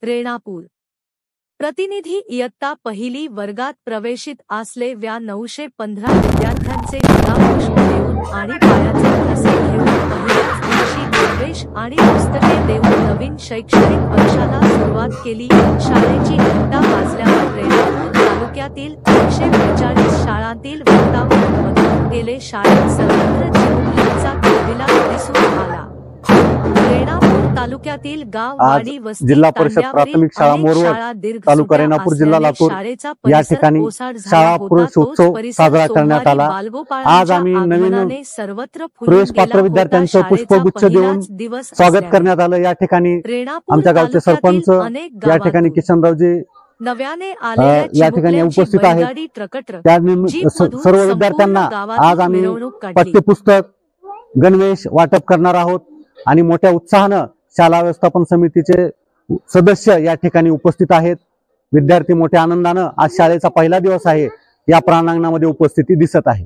रेणापूर प्रतिनिधी इयत्ता पहिली वर्गात प्रवेशित असलेल्या 915 विद्यार्थ्यांचे गुलाबपुष्प देऊन आणि पायाचे ठसे घेऊन पहिल्याच दिवशी गणवेश आणि पुस्तके देऊन नवीन शैक्षणिक वर्षाला सुरुवात केली। शाळेची घंटा वाजल्यावर रेणापूर तालुक्यातील 142 शाळांतील वातावरण गेले। शाळेत सर्वत्र चिमुकलींचा किलबिलाट दिसून आला। रेणापूर तालुक्यातील गाव वाडी वस्ती जिल्हा परिषद प्राथमिक शाळा मोरवड तालुका रेणापूर जिल्हा लातूर या ठिकाणी शाळा प्रवेशोत्सव साजरा करण्यात आला। आज आम्ही नवीन प्रवेश पात्र विद्यार्थ्यांचं पुष्पगुच्छ देऊन स्वागत करण्यात आलं। या ठिकाणी आमच्या गावचे सरपंच या ठिकाणी किशनरावजी नव्याने या ठिकाणी उपस्थित आहेत। सर्व विद्यार्थ्यांना आज आम्ही पाठ्यपुस्तक गणवेश वाटप करणार आहोत आणि मोठ्या उत्साहानं शाळा व्यवस्थापन समितीचे सदस्य या ठिकाणी उपस्थित आहेत। विद्यार्थी मोठ्या आनंदानं आज शाळेचा पहिला दिवस आहे या प्रांगणामध्ये उपस्थिती दिसत आहे।